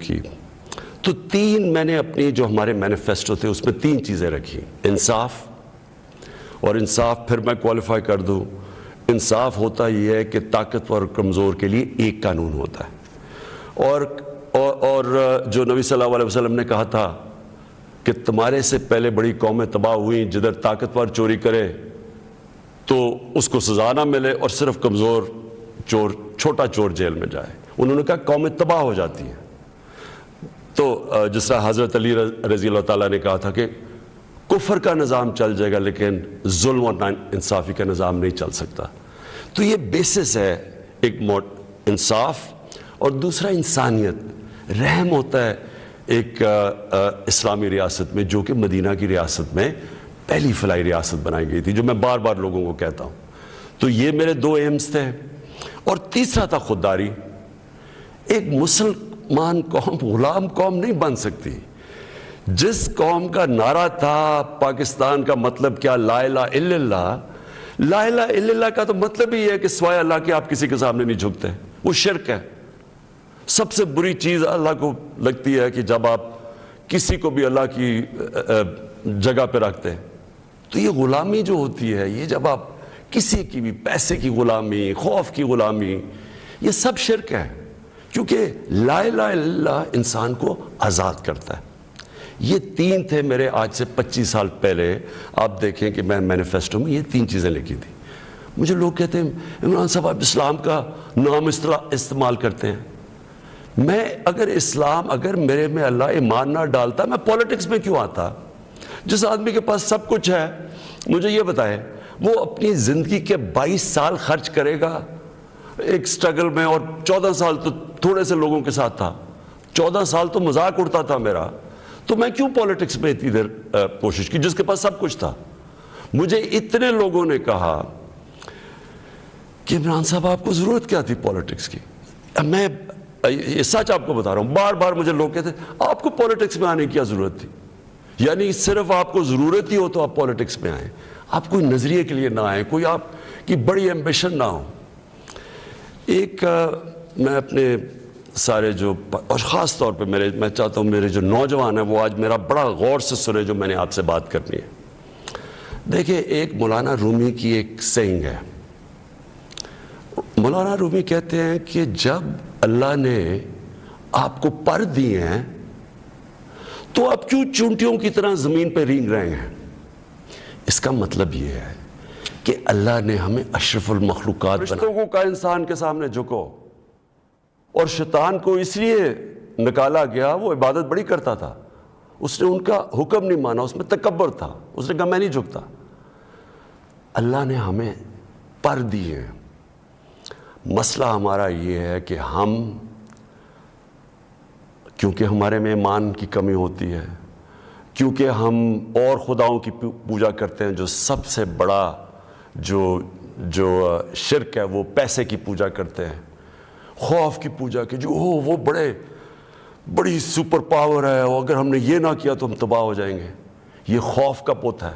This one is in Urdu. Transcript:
کی تو تین میں نے اپنی جو ہمارے مینیفیسٹو تھے اس میں تین چیزیں رکھی. انصاف، اور انصاف پھر میں کوالیفائی کر دوں، انصاف ہوتا یہ ہے کہ طاقتور اور کمزور کے لیے ایک قانون ہوتا ہے. اور جو نبی صلی اللہ علیہ وسلم نے کہا تھا کہ تمہارے سے پہلے بڑی قومیں تباہ ہوئیں، جدھر طاقتور چوری کرے تو اس کو سزا نہ ملے اور صرف کمزور چور، چھوٹا چور جیل میں جائے. انہوں نے کہا قومیں تباہ ہو جاتی ہیں. تو جس طرح حضرت علی رضی اللہ تعالیٰ نے کہا تھا کہ کفر کا نظام چل جائے گا لیکن ظلم اور انصافی کا نظام نہیں چل سکتا. تو یہ بیسس ہے ایک انصاف، اور دوسرا انسانیت، رحم ہوتا ہے ایک اسلامی ریاست میں جو کہ مدینہ کی ریاست میں پہلی فلاحی ریاست بنائی گئی تھی، جو میں بار بار لوگوں کو کہتا ہوں. تو یہ میرے دو ایمز تھے. اور تیسرا تھا خودداری. ایک مسلمان قوم غلام قوم نہیں بن سکتی. جس قوم کا نعرہ تھا پاکستان کا مطلب کیا، لا الہ الا اللہ. لا الہ الا اللہ کا تو مطلب ہی ہے کہ سوائے اللہ کے آپ کسی کے سامنے نہیں جھکتے. وہ شرک ہے. سب سے بری چیز اللہ کو لگتی ہے کہ جب آپ کسی کو بھی اللہ کی جگہ پہ رکھتے ہیں. تو یہ غلامی جو ہوتی ہے، یہ جب آپ کسی کی بھی پیسے کی غلامی، خوف کی غلامی، یہ سب شرک ہے. کیونکہ لا الہ الا اللہ انسان کو آزاد کرتا ہے. یہ تین تھے میرے آج سے 25 سال پہلے. آپ دیکھیں کہ میں مینیفیسٹو میں یہ تین چیزیں لکھی تھی. مجھے لوگ کہتے ہیں عمران صاحب آپ اسلام کا نام استعمال کرتے ہیں. میں اگر میرے میں اللہ ایمان نہ ڈالتا، میں پولیٹکس میں کیوں آتا؟ جس آدمی کے پاس سب کچھ ہے، مجھے یہ بتائے وہ اپنی زندگی کے 22 سال خرچ کرے گا ایک سٹرگل میں، اور 14 سال تو تھوڑے سے لوگوں کے ساتھ تھا، 14 سال تو مذاق اڑتا تھا میرا. تو میں کیوں پولیٹکس میں اتنی دیر کوشش کی جس کے پاس سب کچھ تھا؟ مجھے اتنے لوگوں نے کہا کہ عمران صاحب آپ کو ضرورت کیا تھی پولیٹکس کی؟ میں یہ سچ آپ کو بتا رہا ہوں. بار بار مجھے لوگ کہتے ہیں آپ کو پولیٹکس میں آنے کی کیا ضرورت تھی؟ یعنی صرف آپ کو ضرورت ہی ہو تو آپ پولیٹکس میں آئیں. آپ کوئی نظریے کے لیے نہ آئیں، کوئی آپ کی بڑی ایمبیشن نہ ہو. ایک میں اپنے سارے جو، اور خاص طور پہ میں چاہتا ہوں میرے جو نوجوان ہیں وہ آج میرا بڑا غور سے سنے جو میں نے آپ سے بات کرنی ہے. دیکھیں، ایک مولانا رومی کی ایک سینگ ہے. مولانا رومی کہتے ہیں کہ جب اللہ نے آپ کو پر دیے ہیں تو آپ کیوں چونٹیوں کی طرح زمین پہ رینگ رہے ہیں؟ اس کا مطلب یہ ہے کہ اللہ نے ہمیں اشرف المخلوقات بنا. فرشتوں کا انسان کے سامنے جھکو، اور شیطان کو اس لیے نکالا گیا، وہ عبادت بڑی کرتا تھا، اس نے ان کا حکم نہیں مانا، اس میں تکبر تھا، اس نے کہا میں نہیں جھکتا. اللہ نے ہمیں پر دیے ہیں. مسئلہ ہمارا یہ ہے کہ ہم، کیونکہ ہمارے میں ایمان کی کمی ہوتی ہے، کیونکہ ہم اور خداؤں کی پوجا کرتے ہیں، جو سب سے بڑا جو شرک ہے وہ پیسے کی پوجا کرتے ہیں، خوف کی پوجا کی، جو وہ بڑی سپر پاور ہے، اور اگر ہم نے یہ نہ کیا تو ہم تباہ ہو جائیں گے. یہ خوف کا بت ہے.